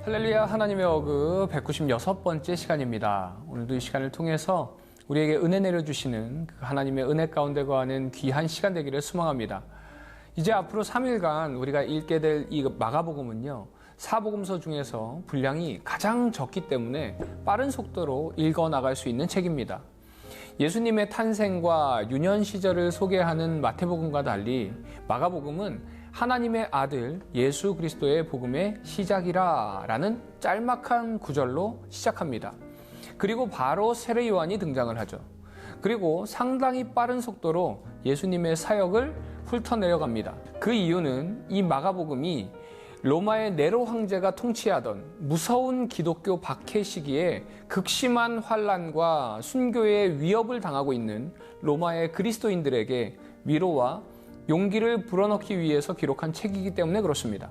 할렐루야, 하나님의 어그 196번째 시간입니다. 오늘도 이 시간을 통해서 우리에게 은혜 내려주시는 그 하나님의 은혜 가운데 거하는 귀한 시간 되기를 소망합니다. 이제 앞으로 3일간 우리가 읽게 될 이 마가복음은요, 사복음서 중에서 분량이 가장 적기 때문에 빠른 속도로 읽어나갈 수 있는 책입니다. 예수님의 탄생과 유년 시절을 소개하는 마태복음과 달리 마가복음은 하나님의 아들 예수 그리스도의 복음의 시작이라 라는 짤막한 구절로 시작합니다. 그리고 바로 세례 요한이 등장을 하죠. 그리고 상당히 빠른 속도로 예수님의 사역을 훑어내려갑니다. 그 이유는 이 마가복음이 로마의 네로 황제가 통치하던 무서운 기독교 박해 시기에 극심한 환란과 순교의 위협을 당하고 있는 로마의 그리스도인들에게 위로와 용기를 불어넣기 위해서 기록한 책이기 때문에 그렇습니다.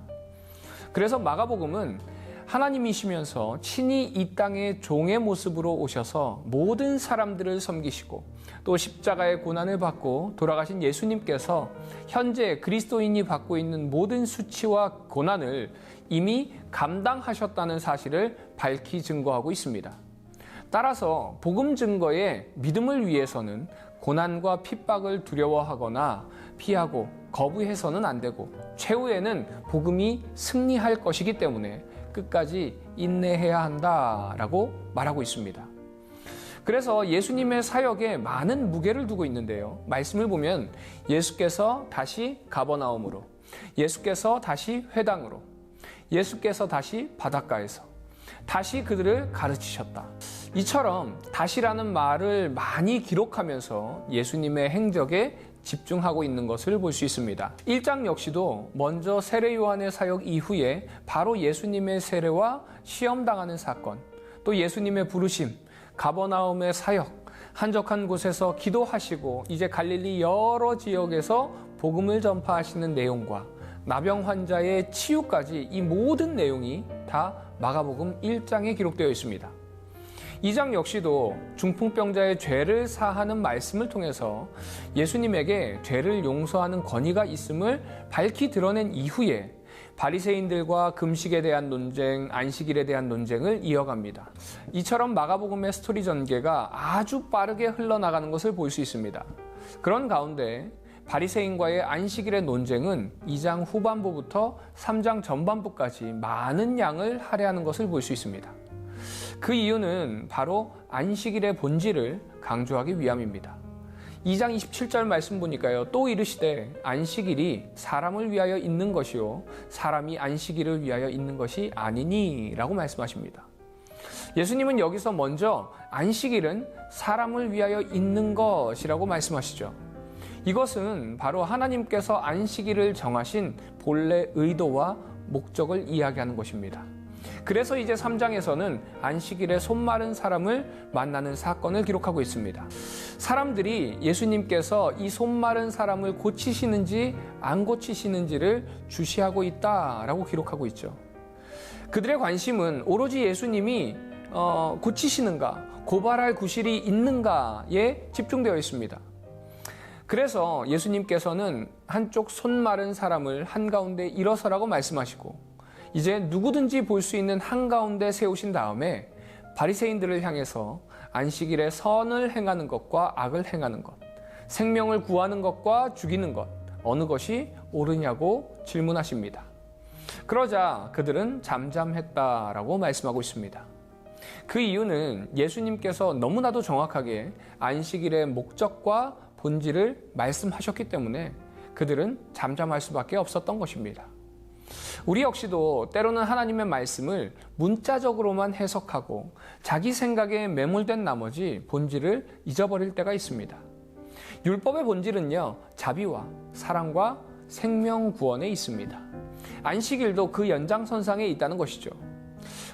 그래서 마가복음은 하나님이시면서 친히 이 땅에 종의 모습으로 오셔서 모든 사람들을 섬기시고 또 십자가의 고난을 받고 돌아가신 예수님께서 현재 그리스도인이 받고 있는 모든 수치와 고난을 이미 감당하셨다는 사실을 밝히 증거하고 있습니다. 따라서 복음 증거의 믿음을 위해서는 고난과 핍박을 두려워하거나 피하고 거부해서는 안 되고 최후에는 복음이 승리할 것이기 때문에 끝까지 인내해야 한다라고 말하고 있습니다. 그래서 예수님의 사역에 많은 무게를 두고 있는데요. 말씀을 보면 예수께서 다시 가버나움으로, 예수께서 다시 회당으로, 예수께서 다시 바닷가에서, 다시 그들을 가르치셨다. 이처럼 다시라는 말을 많이 기록하면서 예수님의 행적에 집중하고 있는 것을 볼 수 있습니다. 1장 역시도 먼저 세례 요한의 사역 이후에 바로 예수님의 세례와 시험당하는 사건, 또 예수님의 부르심, 가버나움의 사역, 한적한 곳에서 기도하시고 이제 갈릴리 여러 지역에서 복음을 전파하시는 내용과 나병 환자의 치유까지 이 모든 내용이 다 마가복음 1장에 기록되어 있습니다. 2장 역시도 중풍병자의 죄를 사하는 말씀을 통해서 예수님에게 죄를 용서하는 권위가 있음을 밝히 드러낸 이후에 바리새인들과 금식에 대한 논쟁, 안식일에 대한 논쟁을 이어갑니다. 이처럼 마가복음의 스토리 전개가 아주 빠르게 흘러나가는 것을 볼 수 있습니다. 그런 가운데 바리새인과의 안식일의 논쟁은 2장 후반부부터 3장 전반부까지 많은 양을 할애하는 것을 볼 수 있습니다. 그 이유는 바로 안식일의 본질을 강조하기 위함입니다. 2장 27절 말씀 보니까요. 또 이르시되 안식일이 사람을 위하여 있는 것이요 사람이 안식일을 위하여 있는 것이 아니니 라고 말씀하십니다. 예수님은 여기서 먼저 안식일은 사람을 위하여 있는 것이라고 말씀하시죠. 이것은 바로 하나님께서 안식일을 정하신 본래 의도와 목적을 이야기하는 것입니다. 그래서 이제 3장에서는 안식일에 손 마른 사람을 만나는 사건을 기록하고 있습니다. 사람들이 예수님께서 이 손 마른 사람을 고치시는지 안 고치시는지를 주시하고 있다라고 기록하고 있죠. 그들의 관심은 오로지 예수님이 고치시는가, 고발할 구실이 있는가에 집중되어 있습니다. 그래서 예수님께서는 한쪽 손 마른 사람을 한가운데 일어서라고 말씀하시고 이제 누구든지 볼 수 있는 한가운데 세우신 다음에 바리새인들을 향해서 안식일에 선을 행하는 것과 악을 행하는 것, 생명을 구하는 것과 죽이는 것, 어느 것이 옳으냐고 질문하십니다. 그러자 그들은 잠잠했다라고 말씀하고 있습니다. 그 이유는 예수님께서 너무나도 정확하게 안식일의 목적과 본질을 말씀하셨기 때문에 그들은 잠잠할 수밖에 없었던 것입니다. 우리 역시도 때로는 하나님의 말씀을 문자적으로만 해석하고 자기 생각에 매몰된 나머지 본질을 잊어버릴 때가 있습니다. 율법의 본질은요, 자비와 사랑과 생명 구원에 있습니다. 안식일도 그 연장선상에 있다는 것이죠.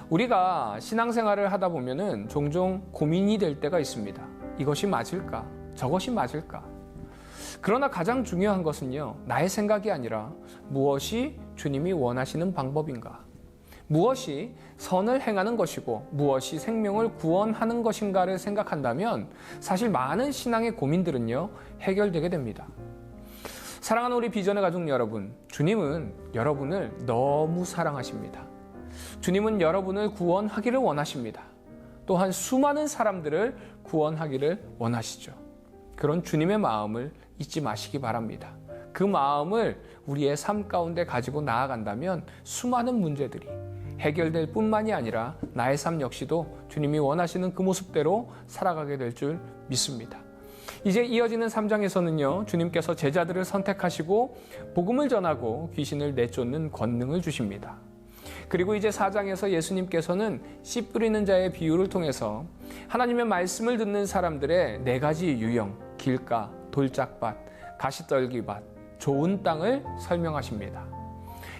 우리가 신앙생활을 하다 보면은 종종 고민이 될 때가 있습니다. 이것이 맞을까? 저것이 맞을까? 그러나 가장 중요한 것은요, 나의 생각이 아니라 무엇이 주님이 원하시는 방법인가? 무엇이 선을 행하는 것이고 무엇이 생명을 구원하는 것인가를 생각한다면 사실 많은 신앙의 고민들은요, 해결되게 됩니다. 사랑하는 우리 비전의 가족 여러분, 주님은 여러분을 너무 사랑하십니다. 주님은 여러분을 구원하기를 원하십니다. 또한 수많은 사람들을 구원하기를 원하시죠. 그런 주님의 마음을 잊지 마시기 바랍니다. 그 마음을 우리의 삶 가운데 가지고 나아간다면 수많은 문제들이 해결될 뿐만이 아니라 나의 삶 역시도 주님이 원하시는 그 모습대로 살아가게 될 줄 믿습니다. 이제 이어지는 3장에서는요, 주님께서 제자들을 선택하시고 복음을 전하고 귀신을 내쫓는 권능을 주십니다. 그리고 이제 4장에서 예수님께서는 씨 뿌리는 자의 비유를 통해서 하나님의 말씀을 듣는 사람들의 4가지 유형, 길가, 돌짝밭, 가시떨기밭, 좋은 땅을 설명하십니다.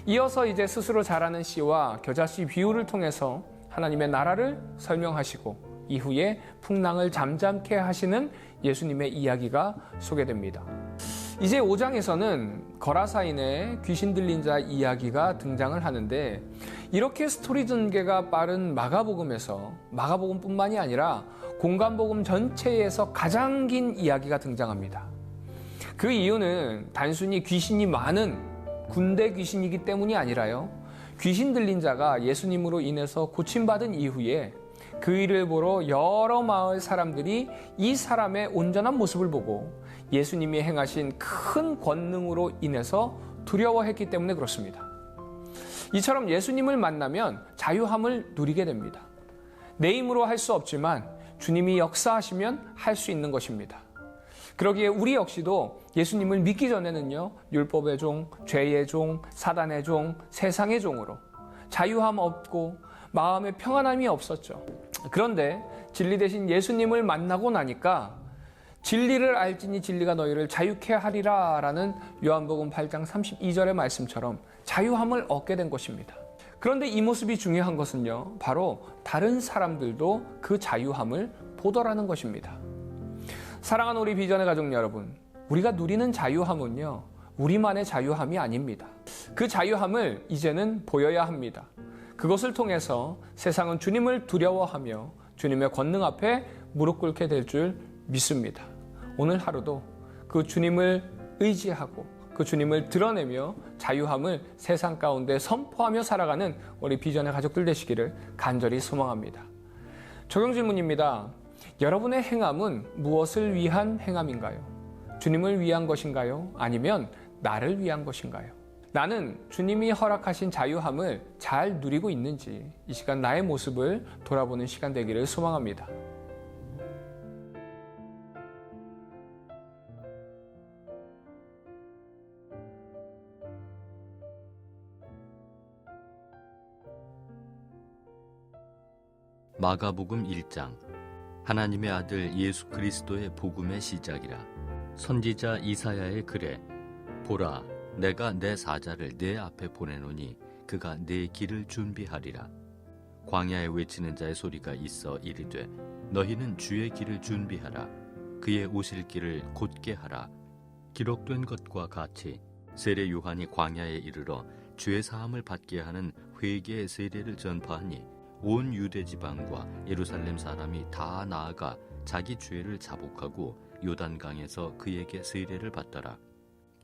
이어서 이제 스스로 자라는 씨와 겨자씨 비유를 통해서 하나님의 나라를 설명하시고 이후에 풍랑을 잠잠케 하시는 예수님의 이야기가 소개됩니다. 이제 5장에서는 거라사인의 귀신 들린 자 이야기가 등장을 하는데, 이렇게 스토리 전개가 빠른 마가복음에서 마가복음뿐만이 아니라 공간복음 전체에서 가장 긴 이야기가 등장합니다. 그 이유는 단순히 귀신이 많은 군대 귀신이기 때문이 아니라요, 귀신 들린 자가 예수님으로 인해서 고침받은 이후에 그 일을 보러 여러 마을 사람들이 이 사람의 온전한 모습을 보고 예수님이 행하신 큰 권능으로 인해서 두려워했기 때문에 그렇습니다. 이처럼 예수님을 만나면 자유함을 누리게 됩니다. 내 힘으로 할 수 없지만 주님이 역사하시면 할 수 있는 것입니다. 그러기에 우리 역시도 예수님을 믿기 전에는요, 율법의 종, 죄의 종, 사단의 종, 세상의 종으로 자유함 없고 마음에 평안함이 없었죠. 그런데 진리 대신 예수님을 만나고 나니까 진리를 알지니 진리가 너희를 자유케 하리라 라는 요한복음 8장 32절의 말씀처럼 자유함을 얻게 된 것입니다. 그런데 이 모습이 중요한 것은요, 바로 다른 사람들도 그 자유함을 보더라는 것입니다. 사랑하는 우리 비전의 가족 여러분, 우리가 누리는 자유함은요, 우리만의 자유함이 아닙니다. 그 자유함을 이제는 보여야 합니다. 그것을 통해서 세상은 주님을 두려워하며 주님의 권능 앞에 무릎 꿇게 될 줄 믿습니다. 오늘 하루도 그 주님을 의지하고 그 주님을 드러내며 자유함을 세상 가운데 선포하며 살아가는 우리 비전의 가족들 되시기를 간절히 소망합니다. 적용 질문입니다. 여러분의 행함은 무엇을 위한 행함인가요? 주님을 위한 것인가요? 아니면 나를 위한 것인가요? 나는 주님이 허락하신 자유함을 잘 누리고 있는지 이 시간 나의 모습을 돌아보는 시간 되기를 소망합니다. 마가복음 1장. 하나님의 아들 예수 그리스도의 복음의 시작이라. 선지자 이사야의 글에 보라, 내가 내 사자를 내 앞에 보내노니 그가 내 길을 준비하리라. 광야에 외치는 자의 소리가 있어 이르되 너희는 주의 길을 준비하라. 그의 오실 길을 곧게 하라. 기록된 것과 같이 세례 요한이 광야에 이르러 죄 사함을 받게 하는 회개의 세례를 전파하니 온 유대 지방과 예루살렘 사람이 다 나아가 자기 죄를 자복하고 요단강에서 그에게 세례를 받더라.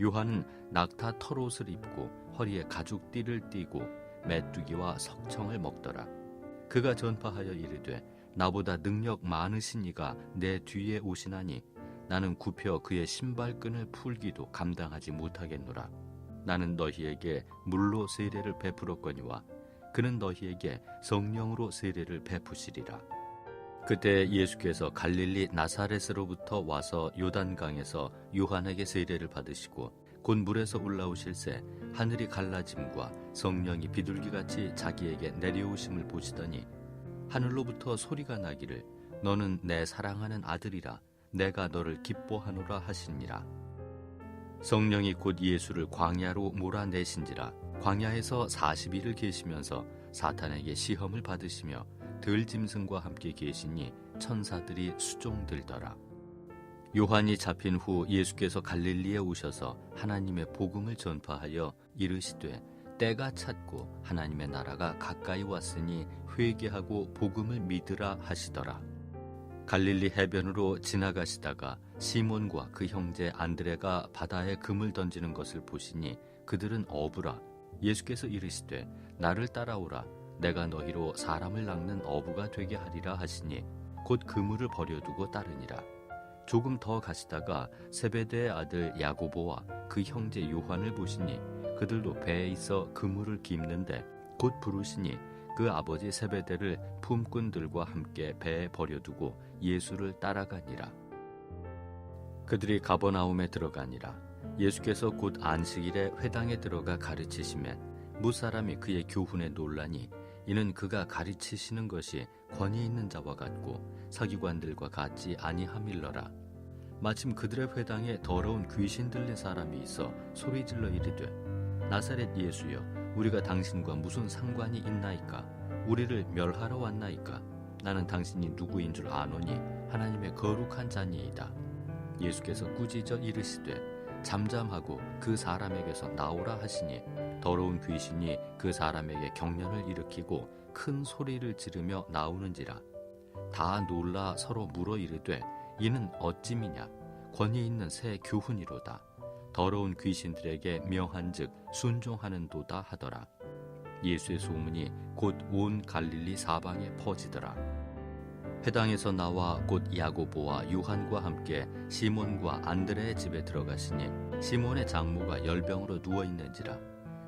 요한은 낙타 털옷을 입고 허리에 가죽띠를 띠고 메뚜기와 석청을 먹더라. 그가 전파하여 이르되 나보다 능력 많으신 이가 내 뒤에 오시나니 나는 굽혀 그의 신발끈을 풀기도 감당하지 못하겠노라. 나는 너희에게 물로 세례를 베풀었거니와 그는 너희에게 성령으로 세례를 베푸시리라. 그때 예수께서 갈릴리 나사렛으로부터 와서 요단강에서 요한에게 세례를 받으시고 곧 물에서 올라오실새 하늘이 갈라짐과 성령이 비둘기같이 자기에게 내려오심을 보시더니 하늘로부터 소리가 나기를 너는 내 사랑하는 아들이라 내가 너를 기뻐하노라 하시니라. 성령이 곧 예수를 광야로 몰아내신지라. 광야에서 40일을 계시면서 사탄에게 시험을 받으시며 들짐승과 함께 계시니 천사들이 수종들더라. 요한이 잡힌 후 예수께서 갈릴리에 오셔서 하나님의 복음을 전파하여 이르시되 때가 찼고 하나님의 나라가 가까이 왔으니 회개하고 복음을 믿으라 하시더라. 갈릴리 해변으로 지나가시다가 시몬과 그 형제 안드레가 바다에 금을 던지는 것을 보시니 그들은 어부라. 예수께서 이르시되 나를 따라오라. 내가 너희로 사람을 낚는 어부가 되게 하리라 하시니 곧 그물을 버려두고 따르니라. 조금 더 가시다가 세베대의 아들 야고보와 그 형제 요한을 보시니 그들도 배에 있어 그물을 깁는데 곧 부르시니 그 아버지 세베대를 품꾼들과 함께 배에 버려두고 예수를 따라가니라. 그들이 가버나움에 들어가니라. 예수께서 곧 안식일에 회당에 들어가 가르치시매 무사람이 그의 교훈에 놀라니 이는 그가 가르치시는 것이 권위 있는 자와 같고 서기관들과 같지 아니함일러라. 마침 그들의 회당에 더러운 귀신 들린 사람이 있어 소리질러 이르되 나사렛 예수여 우리가 당신과 무슨 상관이 있나이까? 우리를 멸하러 왔나이까? 나는 당신이 누구인 줄 아노니 하나님의 거룩한 자니이다. 예수께서 꾸짖어 이르시되 잠잠하고 그 사람에게서 나오라 하시니 더러운 귀신이 그 사람에게 경련을 일으키고 큰 소리를 지르며 나오는지라. 다 놀라 서로 물어 이르되 이는 어찌미냐? 권위 있는 새 교훈이로다. 더러운 귀신들에게 명한즉 순종하는도다 하더라. 예수의 소문이 곧 온 갈릴리 사방에 퍼지더라. 회당에서 나와 곧 야고보와 요한과 함께 시몬과 안드레의 집에 들어가시니 시몬의 장모가 열병으로 누워 있는지라.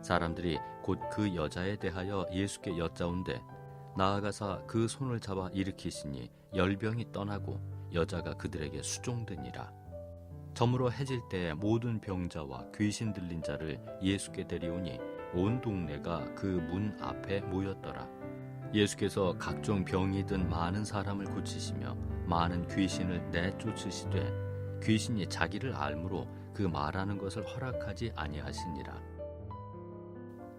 사람들이 곧 그 여자에 대하여 예수께 여짜온대 나아가사 그 손을 잡아 일으키시니 열병이 떠나고 여자가 그들에게 수종되니라. 저물어 해질 때에 모든 병자와 귀신 들린 자를 예수께 데려오니 온 동네가 그 문 앞에 모였더라. 예수께서 각종 병이 든 많은 사람을 고치시며 많은 귀신을 내쫓으시되 귀신이 자기를 알므로 그 말하는 것을 허락하지 아니하시니라.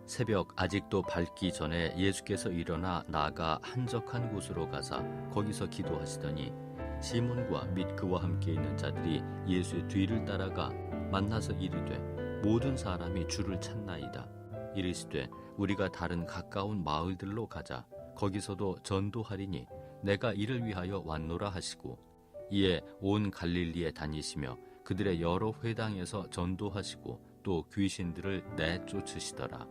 새벽 아직도 밝기 전에 예수께서 일어나 나아가 한적한 곳으로 가사 거기서 기도하시더니 시몬과 및 그와 함께 있는 자들이 예수의 뒤를 따라가 만나서 이르되 모든 사람이 주를 찾나이다. 이르시되 우리가 다른 가까운 마을들로 가자. 거기서도 전도하리니 내가 이를 위하여 왔노라 하시고 이에 온 갈릴리에 다니시며 그들의 여러 회당에서 전도하시고 또 귀신들을 내쫓으시더라.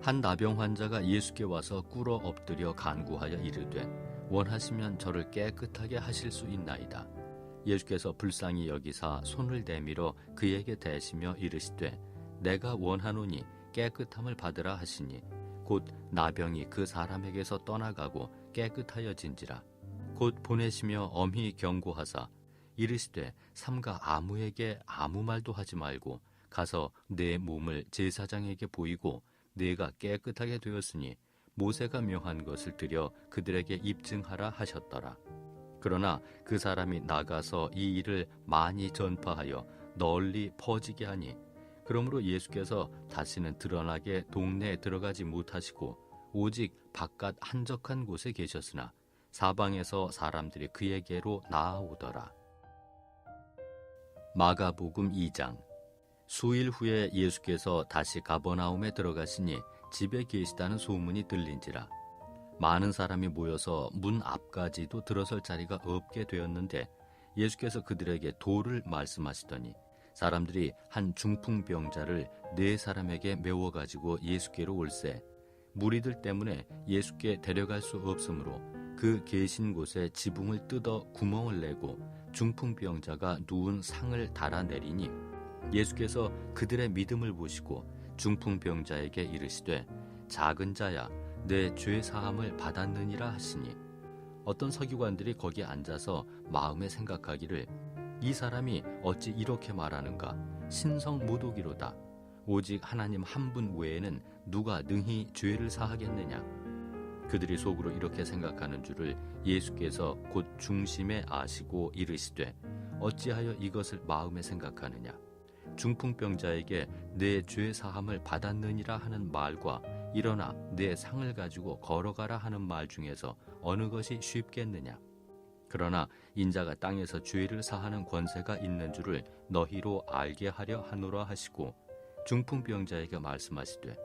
한 나병 환자가 예수께 와서 꿇어 엎드려 간구하여 이르되 원하시면 저를 깨끗하게 하실 수 있나이다. 예수께서 불쌍히 여기사 손을 내밀어 그에게 대시며 이르시되 내가 원하노니 깨끗함을 받으라 하시니 곧 나병이 그 사람에게서 떠나가고 깨끗하여진지라. 곧 보내시며 엄히 경고하사 이르시되 삼가 아무에게 아무 말도 하지 말고 가서 내 몸을 제사장에게 보이고 내가 깨끗하게 되었으니 모세가 명한 것을 드려 그들에게 입증하라 하셨더라. 그러나 그 사람이 나가서 이 일을 많이 전파하여 널리 퍼지게 하니 그러므로 예수께서 다시는 드러나게 동네에 들어가지 못하시고 오직 바깥 한적한 곳에 계셨으나 사방에서 사람들이 그에게로 나아오더라. 마가복음 2장. 수일 후에 예수께서 다시 가버나움에 들어가시니 집에 계시다는 소문이 들린지라. 많은 사람이 모여서 문 앞까지도 들어설 자리가 없게 되었는데 예수께서 그들에게 도를 말씀하시더니 사람들이 한 중풍병자를 4사람에게 메워가지고 예수께로 올세 무리들 때문에 예수께 데려갈 수 없으므로 그 계신 곳에 지붕을 뜯어 구멍을 내고 중풍병자가 누운 상을 달아내리니 예수께서 그들의 믿음을 보시고 중풍병자에게 이르시되 작은 자야 내 죄 사함을 받았느니라 하시니 어떤 서기관들이 거기 앉아서 마음에 생각하기를 이 사람이 어찌 이렇게 말하는가 신성모독이로다. 오직 하나님 한 분 외에는 누가 능히 죄를 사하겠느냐. 그들이 속으로 이렇게 생각하는 줄을 예수께서 곧 중심에 아시고 이르시되 어찌하여 이것을 마음에 생각하느냐. 중풍병자에게 내 죄 사함을 받았느니라 하는 말과 일어나 내 상을 가지고 걸어가라 하는 말 중에서 어느 것이 쉽겠느냐. 그러나 인자가 땅에서 죄를 사하는 권세가 있는 줄을 너희로 알게 하려 하노라 하시고 중풍병자에게 말씀하시되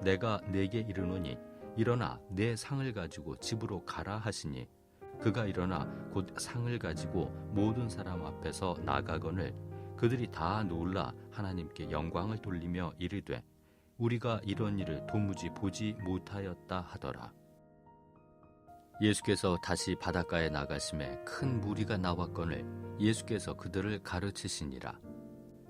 내가 네게 이르노니 일어나 내 상을 가지고 집으로 가라 하시니 그가 일어나 곧 상을 가지고 모든 사람 앞에서 나가거늘 그들이 다 놀라 하나님께 영광을 돌리며 이르되 우리가 이런 일을 도무지 보지 못하였다 하더라. 예수께서 다시 바닷가에 나가심에 큰 무리가 나왔거늘 예수께서 그들을 가르치시니라.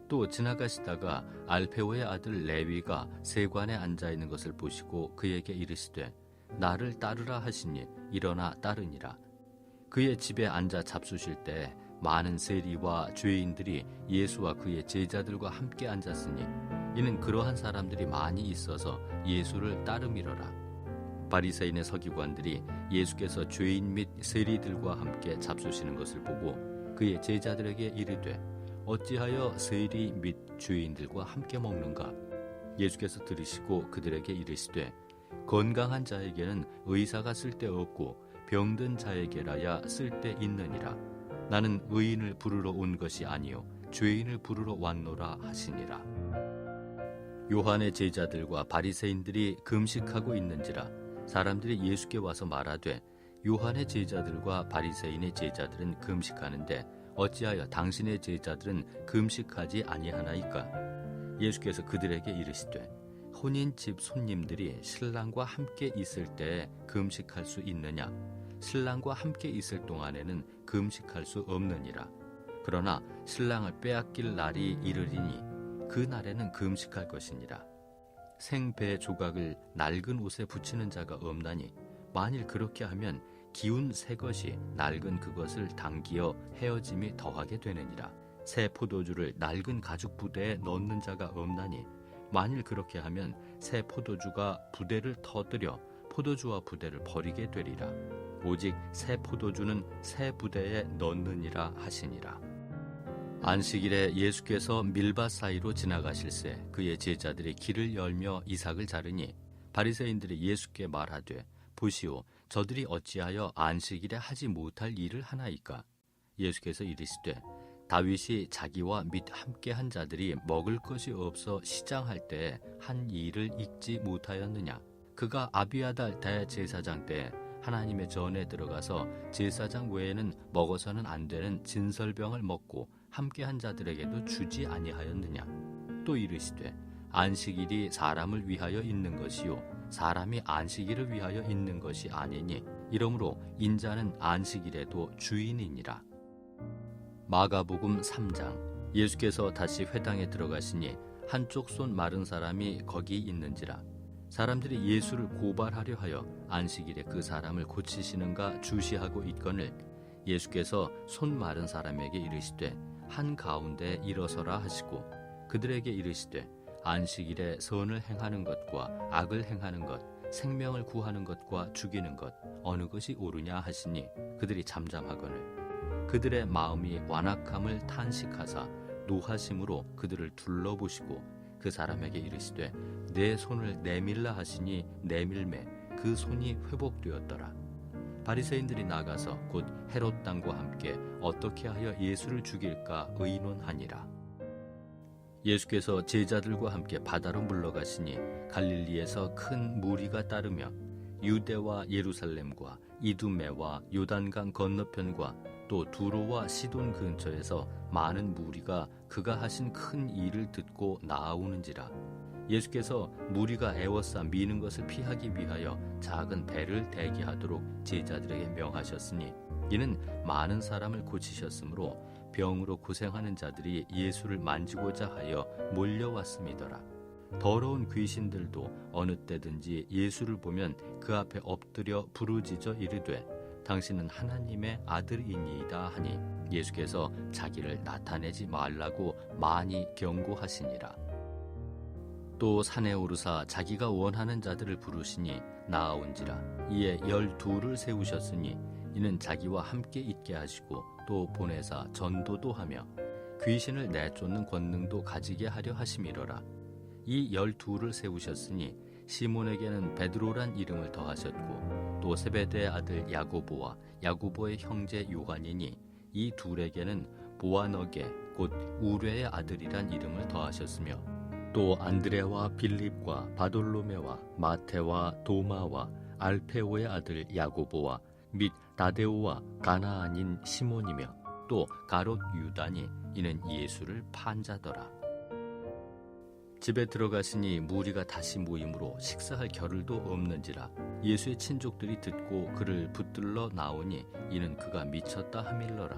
또 지나가시다가 알페오의 아들 레위가 세관에 앉아 있는 것을 보시고 그에게 이르시되 나를 따르라 하시니 일어나 따르니라. 그의 집에 앉아 잡수실 때 많은 세리와 죄인들이 예수와 그의 제자들과 함께 앉았으니 이는 그러한 사람들이 많이 있어서 예수를 따름이러라. 바리새인의 서기관들이 예수께서 죄인 및 세리들과 함께 잡수시는 것을 보고 그의 제자들에게 이르되 어찌하여 세리 및 죄인들과 함께 먹는가? 예수께서 들으시고 그들에게 이르시되 건강한 자에게는 의사가 쓸데없고 병든 자에게라야 쓸데있느니라. 나는 의인을 부르러 온 것이 아니요 죄인을 부르러 왔노라 하시니라. 요한의 제자들과 바리새인들이 금식하고 있는지라 사람들이 예수께 와서 말하되 요한의 제자들과 바리새인의 제자들은 금식하는데 어찌하여 당신의 제자들은 금식하지 아니하나이까? 예수께서 그들에게 이르시되 혼인집 손님들이 신랑과 함께 있을 때 금식할 수 있느냐? 신랑과 함께 있을 동안에는 금식할 수 없느니라. 그러나 신랑을 빼앗길 날이 이르리니 그 날에는 금식할 것이니라. 생배 조각을 낡은 옷에 붙이는 자가 없나니 만일 그렇게 하면 기운 새 것이 낡은 그것을 당기어 헤어짐이 더하게 되느니라. 새 포도주를 낡은 가죽 부대에 넣는 자가 없나니 만일 그렇게 하면 새 포도주가 부대를 터뜨려 포도주와 부대를 버리게 되리라. 오직 새 포도주는 새 부대에 넣느니라 하시니라. 안식일에 예수께서 밀밭 사이로 지나가실새 그의 제자들이 길을 열며 이삭을 자르니 바리새인들이 예수께 말하되 보시오 저들이 어찌하여 안식일에 하지 못할 일을 하나이까? 예수께서 이르시되 다윗이 자기와 및 함께한 자들이 먹을 것이 없어 시장할 때에 한 일을 잊지 못하였느냐? 그가 아비아달 대제사장 때 하나님의 전에 들어가서 제사장 외에는 먹어서는 안 되는 진설병을 먹고 함께한 자들에게도 주지 아니하였느냐? 또 이르시되 안식일이 사람을 위하여 있는 것이요 사람이 안식일을 위하여 있는 것이 아니니 이러므로 인자는 안식일에도 주인이니라. 마가복음 3장. 예수께서 다시 회당에 들어가시니 한쪽 손 마른 사람이 거기 있는지라. 사람들이 예수를 고발하려 하여 안식일에 그 사람을 고치시는가 주시하고 있거늘 예수께서 손 마른 사람에게 이르시되 한가운데 일어서라 하시고 그들에게 이르시되 안식일에 선을 행하는 것과 악을 행하는 것 생명을 구하는 것과 죽이는 것 어느 것이 옳으냐 하시니 그들이 잠잠하거늘 그들의 마음이 완악함을 탄식하사 노하심으로 그들을 둘러보시고 그 사람에게 이르시되 내 손을 내밀라 하시니 내밀매 그 손이 회복되었더라. 바리새인들이 나가서 곧 헤롯 당과 함께 어떻게 하여 예수를 죽일까 의논하니라. 예수께서 제자들과 함께 바다로 물러가시니 갈릴리에서 큰 무리가 따르며 유대와 예루살렘과 이두메와 요단강 건너편과 또 두로와 시돈 근처에서 많은 무리가 그가 하신 큰 일을 듣고 나아오는지라. 예수께서 무리가 애워싸 미는 것을 피하기 위하여 작은 배를 대기하도록 제자들에게 명하셨으니 이는 많은 사람을 고치셨으므로 병으로 고생하는 자들이 예수를 만지고자 하여 몰려왔음이더라. 더러운 귀신들도 어느 때든지 예수를 보면 그 앞에 엎드려 부르짖어 이르되 당신은 하나님의 아들이니이다 하니 예수께서 자기를 나타내지 말라고 많이 경고하시니라. 또 산에 오르사 자기가 원하는 자들을 부르시니 나아온지라. 이에 12를 세우셨으니 이는 자기와 함께 있게 하시고 또 보내사 전도도 하며 귀신을 내쫓는 권능도 가지게 하려 하심이로라. 이 12를 세우셨으니 시몬에게는 베드로란 이름을 더하셨고 또 세베대의 아들 야고보와 야고보의 형제 요한이니 이 둘에게는 보아너게 곧 우레의 아들이란 이름을 더하셨으며 또 안드레와 빌립과 바돌로메와 마테와 도마와 알페오의 아들 야고보와 및 다데오와 가나안인 시몬이며 또 가롯 유다니 이는 예수를 판자더라. 집에 들어가시니 무리가 다시 모임으로 식사할 겨를도 없는지라. 예수의 친족들이 듣고 그를 붙들러 나오니 이는 그가 미쳤다 하밀러라.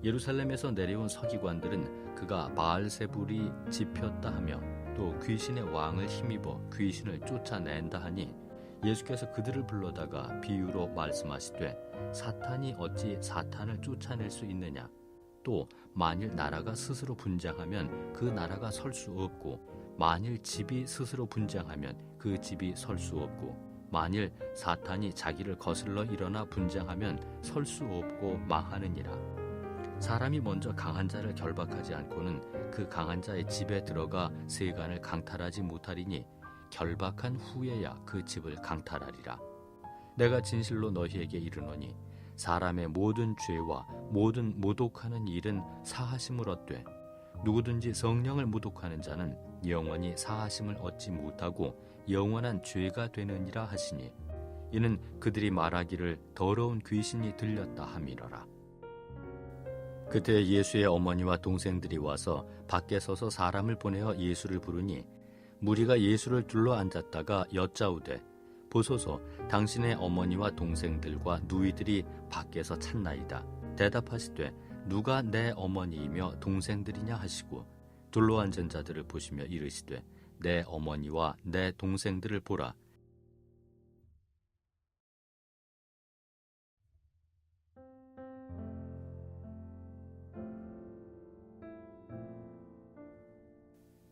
예루살렘에서 내려온 서기관들은 그가 바알세불이 집혔다 하며 또 귀신의 왕을 힘입어 귀신을 쫓아낸다 하니 예수께서 그들을 불러다가 비유로 말씀하시되 사탄이 어찌 사탄을 쫓아낼 수 있느냐. 또 만일 나라가 스스로 분쟁하면 그 나라가 설 수 없고 만일 집이 스스로 분쟁하면 그 집이 설 수 없고 만일 사탄이 자기를 거슬러 일어나 분쟁하면 설 수 없고 망하느니라. 사람이 먼저 강한 자를 결박하지 않고는 그 강한 자의 집에 들어가 세간을 강탈하지 못하리니 결박한 후에야 그 집을 강탈하리라. 내가 진실로 너희에게 이르노니 사람의 모든 죄와 모든 모독하는 일은 사하심을 얻되 누구든지 성령을 모독하는 자는 영원히 사하심을 얻지 못하고 영원한 죄가 되느니라 하시니 이는 그들이 말하기를 더러운 귀신이 들렸다 함이러라. 그때 예수의 어머니와 동생들이 와서 밖에 서서 사람을 보내어 예수를 부르니 무리가 예수를 둘러 앉았다가 여짜오되 보소서 당신의 어머니와 동생들과 누이들이 밖에서 찾나이다. 대답하시되 누가 내 어머니이며 동생들이냐 하시고 둘러앉은 자들을 보시며 이르시되 내 어머니와 내 동생들을 보라.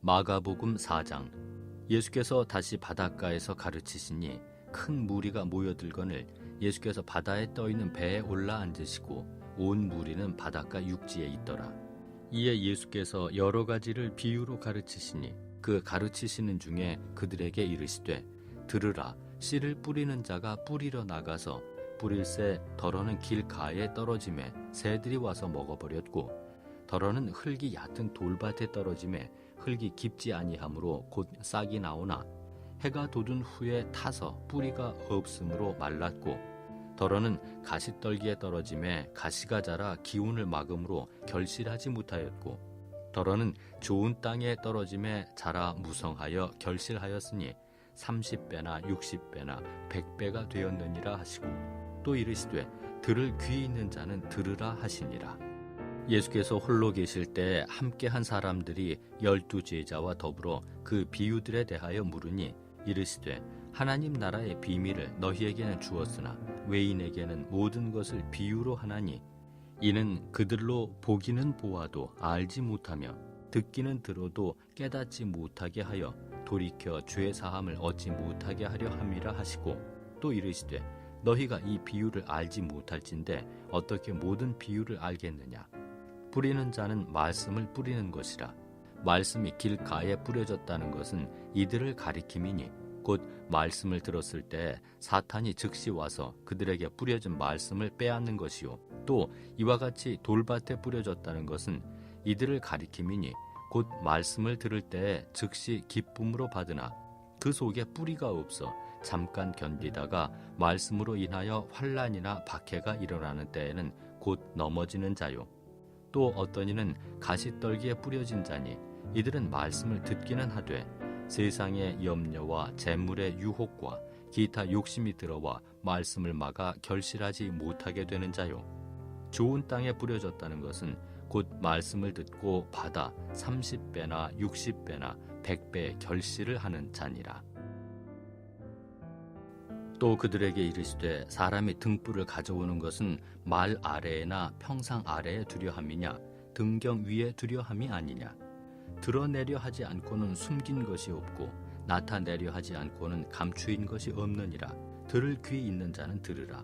마가복음 4장. 예수께서 다시 바닷가에서 가르치시니 큰 무리가 모여들거늘 예수께서 바다에 떠있는 배에 올라 앉으시고 온 무리는 바닷가 육지에 있더라. 이에 예수께서 여러 가지를 비유로 가르치시니 그 가르치시는 중에 그들에게 이르시되 들으라. 씨를 뿌리는 자가 뿌리러 나가서 뿌릴새 덜어는 길가에 떨어지매 새들이 와서 먹어버렸고 덜어는 흙이 얕은 돌밭에 떨어지매 흙이 깊지 아니하므로 곧 싹이 나오나 해가 돋은 후에 타서 뿌리가 없으므로 말랐고 덜어는 가시떨기에 떨어지매 가시가 자라 기운을 막음으로 결실하지 못하였고 덜어는 좋은 땅에 떨어지매 자라 무성하여 결실하였으니 30배나 60배나 100배가 되었느니라 하시고 또 이르시되 들을 귀 있는 자는 들으라 하시니라. 예수께서 홀로 계실 때 함께한 사람들이 12 제자와 더불어 그 비유들에 대하여 물으니 이르시되 하나님 나라의 비밀을 너희에게는 주었으나 외인에게는 모든 것을 비유로 하나니 이는 그들로 보기는 보아도 알지 못하며 듣기는 들어도 깨닫지 못하게 하여 돌이켜 죄 사함을 얻지 못하게 하려 함이라 하시고 또 이르시되 너희가 이 비유를 알지 못할진대 어떻게 모든 비유를 알겠느냐. 뿌리는 자는 말씀을 뿌리는 것이라. 말씀이 길가에 뿌려졌다는 것은 이들을 가리킴이니 곧 말씀을 들었을 때 사탄이 즉시 와서 그들에게 뿌려진 말씀을 빼앗는 것이요 또 이와 같이 돌밭에 뿌려졌다는 것은 이들을 가리킴이니 곧 말씀을 들을 때 즉시 기쁨으로 받으나 그 속에 뿌리가 없어 잠깐 견디다가 말씀으로 인하여 환난이나 박해가 일어나는 때에는 곧 넘어지는 자요 또 어떤 이는 가시떨기에 뿌려진 자니 이들은 말씀을 듣기는 하되 세상의 염려와 재물의 유혹과 기타 욕심이 들어와 말씀을 막아 결실하지 못하게 되는 자요 좋은 땅에 뿌려졌다는 것은 곧 말씀을 듣고 받아 30배나 60배나 100배 결실을 하는 자니라. 또 그들에게 이르시되 사람이 등불을 가져오는 것은 말 아래에나 평상 아래에 두려 함이냐 등경 위에 두려 함이 아니냐. 드러내려 하지 않고는 숨긴 것이 없고 나타내려 하지 않고는 감추인 것이 없느니라. 들을 귀 있는 자는 들으라.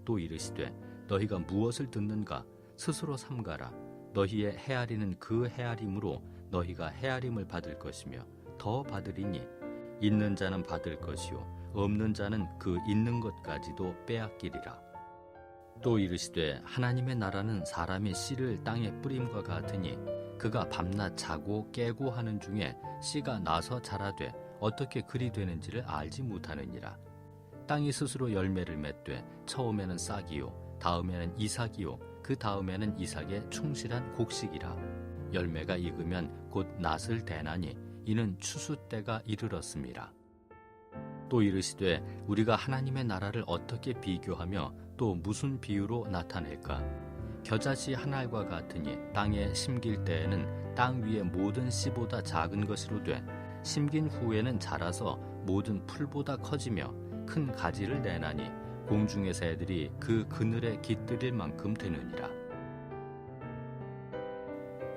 또 이르시되 너희가 무엇을 듣는가 스스로 삼가라. 너희의 헤아리는 그 헤아림으로 너희가 헤아림을 받을 것이며 더 받으리니 있는 자는 받을 것이요 없는 자는 그 있는 것까지도 빼앗기리라. 또 이르시되 하나님의 나라는 사람의 씨를 땅에 뿌림과 같으니 그가 밤낮 자고 깨고 하는 중에 씨가 나서 자라되 어떻게 그리 되는지를 알지 못하느니라. 땅이 스스로 열매를 맺되 처음에는 싹이요 다음에는 이삭이요 그 다음에는 이삭의 충실한 곡식이라. 열매가 익으면 곧 낫을 대나니 이는 추수 때가 이르렀습니다. 또 이르시되 우리가 하나님의 나라를 어떻게 비교하며 또 무슨 비유로 나타낼까? 겨자씨 한 알과 같으니 땅에 심길 때에는 땅 위의 모든 씨보다 작은 것으로 돼 심긴 후에는 자라서 모든 풀보다 커지며 큰 가지를 내나니 공중의 새들이 그 그늘에 깃들일 만큼 되느니라.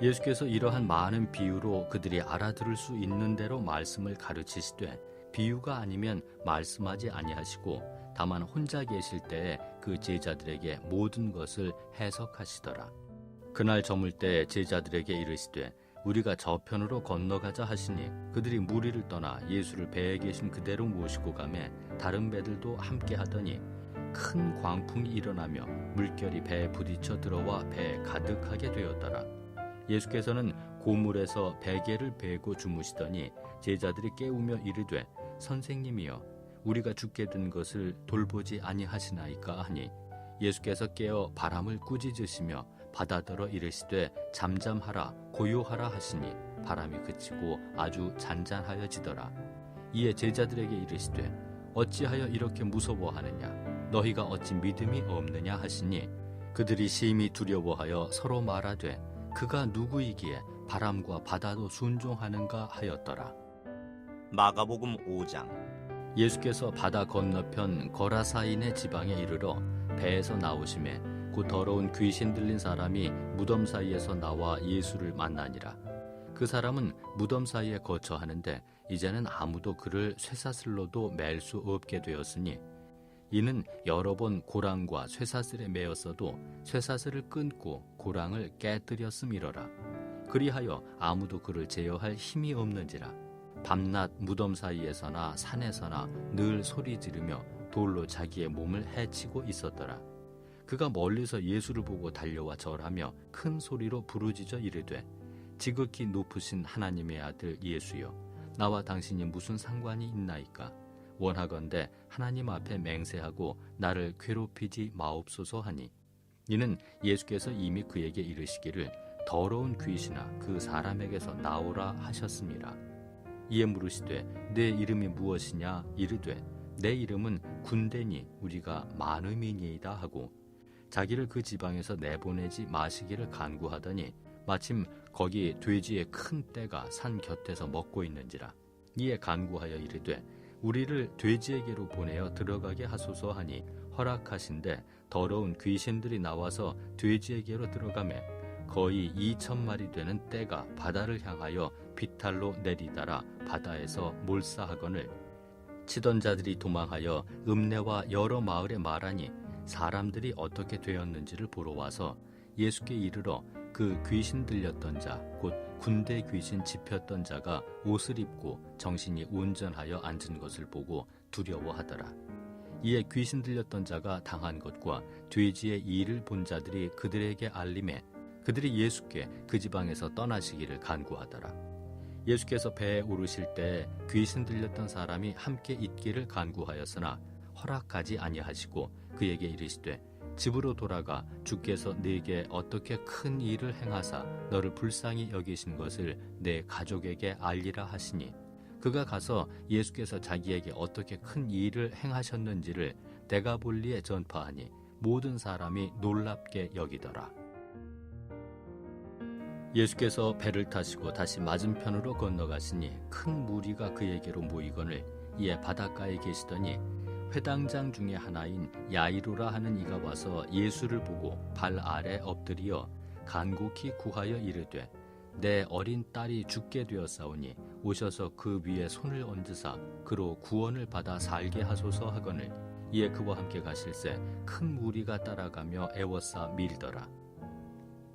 예수께서 이러한 많은 비유로 그들이 알아들을 수 있는 대로 말씀을 가르치시되 비유가 아니면 말씀하지 아니하시고 다만 혼자 계실 때에 그 제자들에게 모든 것을 해석하시더라. 그날 저물 때 제자들에게 이르시되 우리가 저편으로 건너가자 하시니 그들이 무리를 떠나 예수를 배에 계신 그대로 모시고 가매 다른 배들도 함께 하더니 큰 광풍이 일어나며 물결이 배에 부딪혀 들어와 배에 가득하게 되었더라. 예수께서는 고물에서 베개를 베고 주무시더니 제자들이 깨우며 이르되 선생님이여 우리가 죽게 된 것을 돌보지 아니하시나이까 하니 예수께서 깨어 바람을 꾸짖으시며 바다더러 이르시되 잠잠하라 고요하라 하시니 바람이 그치고 아주 잔잔하여지더라. 이에 제자들에게 이르시되 어찌하여 이렇게 무서워하느냐 너희가 어찌 믿음이 없느냐 하시니 그들이 심히 두려워하여 서로 말하되 그가 누구이기에 바람과 바다도 순종하는가 하였더라. 마가복음 5장. 예수께서 바다 건너편 거라사인의 지방에 이르러 배에서 나오심에 곧 더러운 귀신 들린 사람이 무덤 사이에서 나와 예수를 만나니라. 그 사람은 무덤 사이에 거처하는데 이제는 아무도 그를 쇠사슬로도 맬 수 없게 되었으니 이는 여러 번 고랑과 쇠사슬에 매었어도 쇠사슬을 끊고 고랑을 깨뜨렸음이러라. 그리하여 아무도 그를 제어할 힘이 없는지라. 밤낮 무덤 사이에서나 산에서나 늘 소리 지르며 돌로 자기의 몸을 해치고 있었더라. 그가 멀리서 예수를 보고 달려와 절하며 큰 소리로 부르짖어 이르되 지극히 높으신 하나님의 아들 예수여 나와 당신이 무슨 상관이 있나이까? 원하건대 하나님 앞에 맹세하고 나를 괴롭히지 마옵소서 하니 이는 예수께서 이미 그에게 이르시기를 더러운 귀신아 그 사람에게서 나오라 하셨습니다. 이에 물으시되 내 이름이 무엇이냐 이르되 내 이름은 군대니 우리가 많음이니이다 하고 자기를 그 지방에서 내보내지 마시기를 간구하더니 마침 거기 돼지의 큰 떼가 산 곁에서 먹고 있는지라. 이에 간구하여 이르되 우리를 돼지에게로 보내어 들어가게 하소서 하니 허락하신대 더러운 귀신들이 나와서 돼지에게로 들어가매 거의 2,000마리 되는 떼가 바다를 향하여 비탈로 내리다라 바다에서 몰사하거늘 치던 자들이 도망하여 읍내와 여러 마을에 말하니 사람들이 어떻게 되었는지를 보러 와서 예수께 이르러 그 귀신 들렸던 자 곧 군대 귀신 집혔던 자가 옷을 입고 정신이 온전하여 앉은 것을 보고 두려워하더라. 이에 귀신 들렸던 자가 당한 것과 돼지의 일을 본 자들이 그들에게 알림해 그들이 예수께 그 지방에서 떠나시기를 간구하더라. 예수께서 배에 오르실 때 귀신 들렸던 사람이 함께 있기를 간구하였으나 허락하지 아니하시고 그에게 이르시되 집으로 돌아가 주께서 네게 어떻게 큰 일을 행하사 너를 불쌍히 여기신 것을 내 가족에게 알리라 하시니 그가 가서 예수께서 자기에게 어떻게 큰 일을 행하셨는지를 데가볼리에 전파하니 모든 사람이 놀랍게 여기더라. 예수께서 배를 타시고 다시 맞은편으로 건너가시니 큰 무리가 그에게로 모이거늘 이에 바닷가에 계시더니 회당장 중에 하나인 야이로라 하는 이가 와서 예수를 보고 발 아래 엎드리어 간곡히 구하여 이르되 내 어린 딸이 죽게 되었사오니 오셔서 그 위에 손을 얹으사 그로 구원을 받아 살게 하소서 하거늘 이에 그와 함께 가실새 큰 무리가 따라가며 애워싸 밀더라.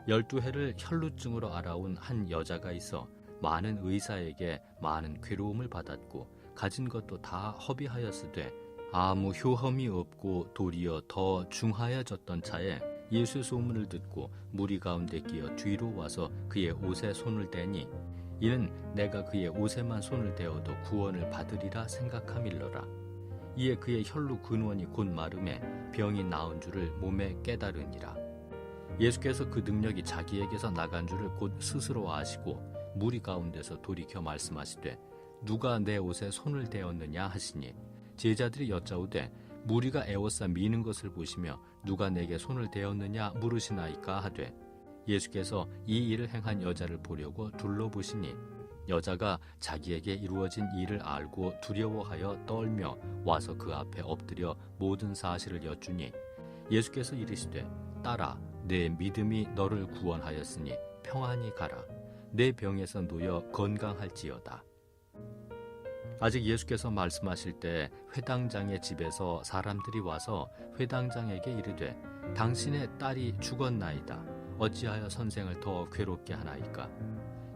12해를 혈루증으로 알아온 한 여자가 있어 많은 의사에게 많은 괴로움을 받았고 가진 것도 다 허비하였으되 아무 효험이 없고 도리어 더 중하여졌던 차에 예수의 소문을 듣고 무리 가운데 끼어 뒤로 와서 그의 옷에 손을 대니 이는 내가 그의 옷에만 손을 대어도 구원을 받으리라 생각함일러라. 이에 그의 혈루 근원이 곧 마름에 병이 나은 줄을 몸에 깨달으니라. 예수께서 그 능력이 자기에게서 나간 줄을 곧 스스로 아시고 무리 가운데서 돌이켜 말씀하시되 누가 내 옷에 손을 대었느냐 하시니 제자들이 여짜오되 무리가 에워싸 미는 것을 보시며 누가 내게 손을 대었느냐 물으시나이까 하되 예수께서 이 일을 행한 여자를 보려고 둘러보시니 여자가 자기에게 이루어진 일을 알고 두려워하여 떨며 와서 그 앞에 엎드려 모든 사실을 여쭈니 예수께서 이르시되 딸아 내 믿음이 너를 구원하였으니 평안히 가라 내 병에서 놓여 건강할지어다. 아직 예수께서 말씀하실 때 회당장의 집에서 사람들이 와서 회당장에게 이르되 당신의 딸이 죽었나이다. 어찌하여 선생을 더 괴롭게 하나이까?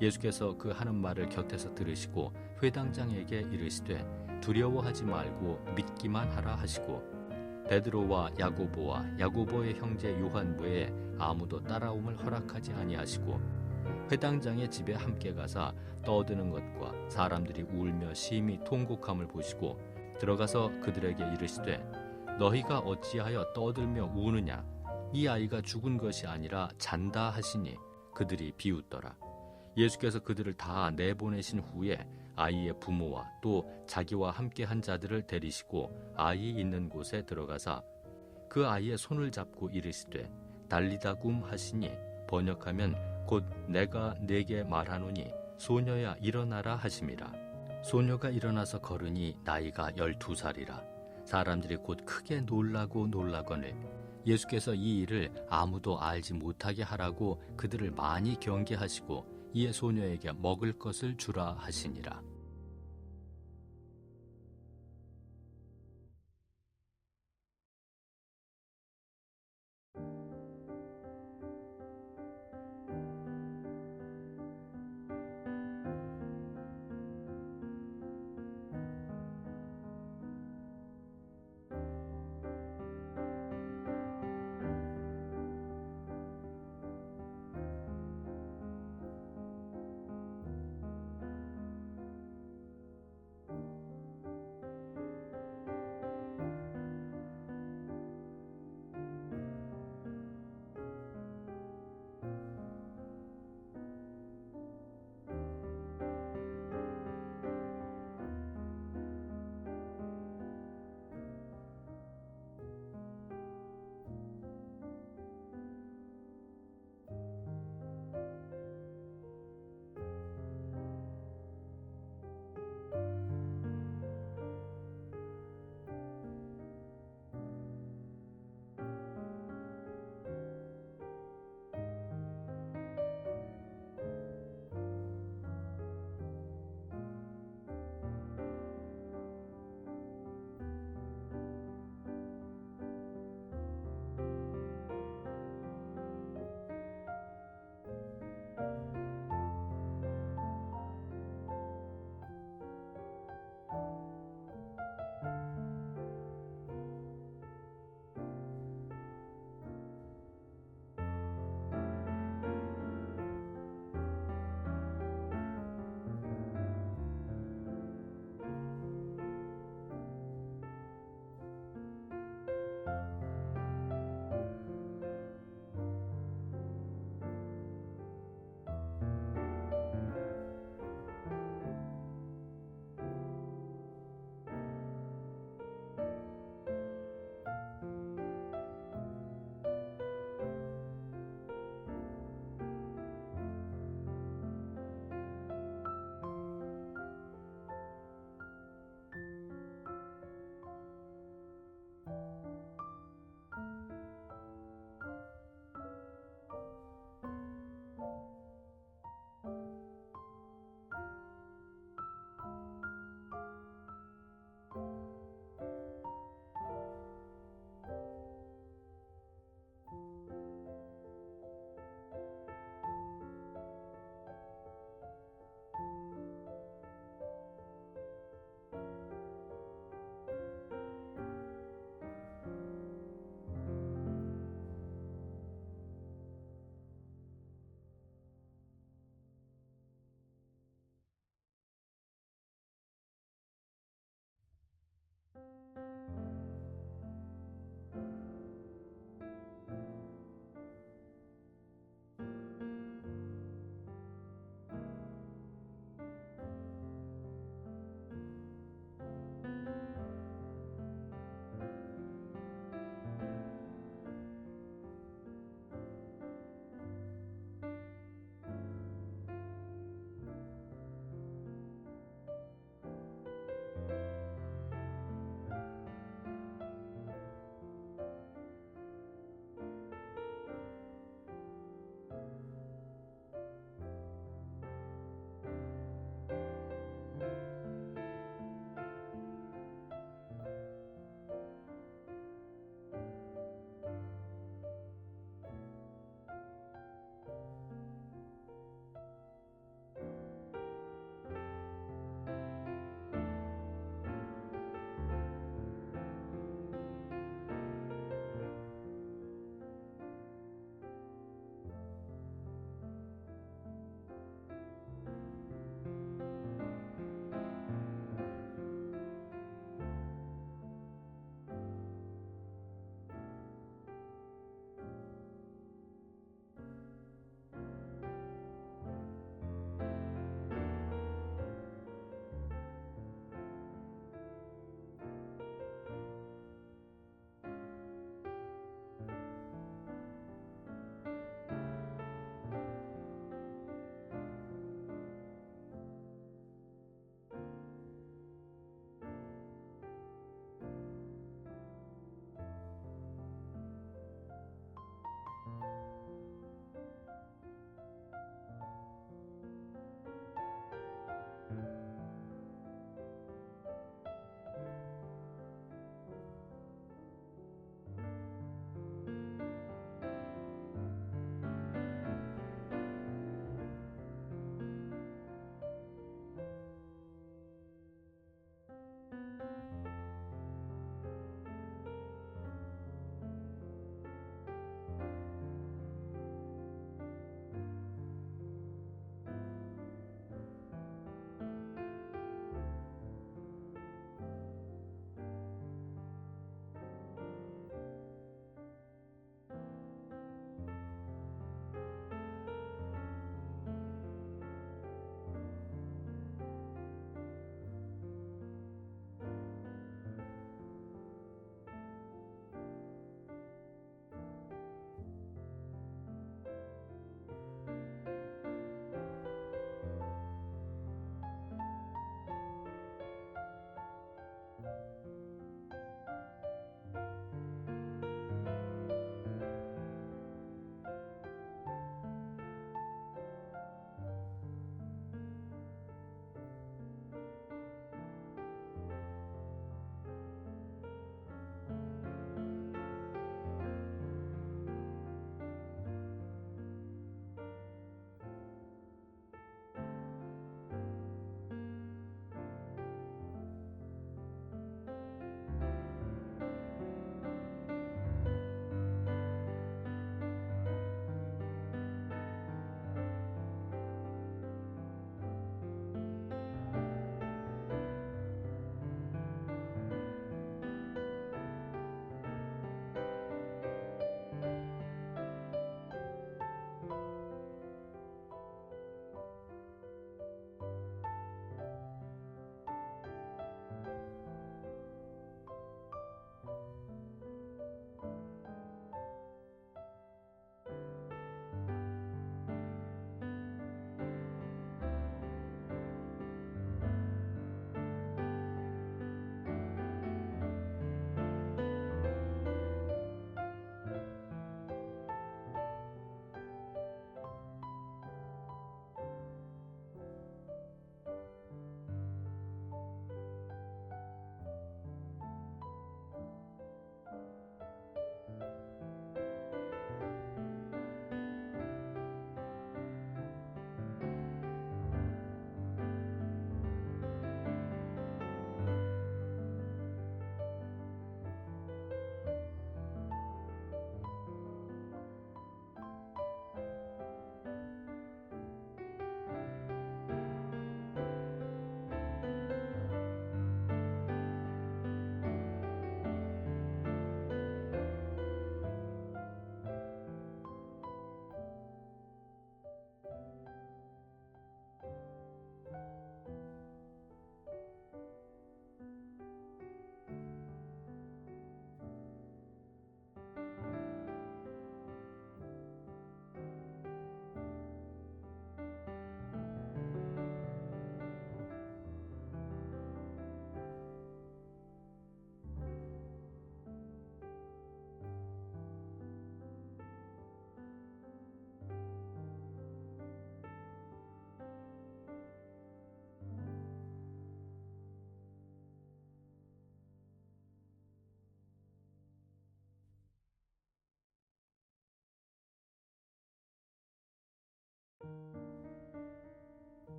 예수께서 그 하는 말을 곁에서 들으시고 회당장에게 이르시되 두려워하지 말고 믿기만 하라 하시고 베드로와 야고보와 야고보의 형제 요한 외에 아무도 따라옴을 허락하지 아니하시고 회당장의 집에 함께 가사 떠드는 것과 사람들이 울며 심히 통곡함을 보시고 들어가서 그들에게 이르시되 너희가 어찌하여 떠들며 우느냐 이 아이가 죽은 것이 아니라 잔다 하시니 그들이 비웃더라. 예수께서 그들을 다 내보내신 후에 아이의 부모와 또 자기와 함께한 자들을 데리시고 아이 있는 곳에 들어가사 그 아이의 손을 잡고 이르시되 달리다굼 하시니 번역하면 곧 내가 네게 말하노니 소녀야 일어나라 하심이라. 소녀가 일어나서 걸으니 나이가 12살이라. 사람들이 곧 크게 놀라거늘 예수께서 이 일을 아무도 알지 못하게 하라고 그들을 많이 경계하시고 이에 소녀에게 먹을 것을 주라 하시니라.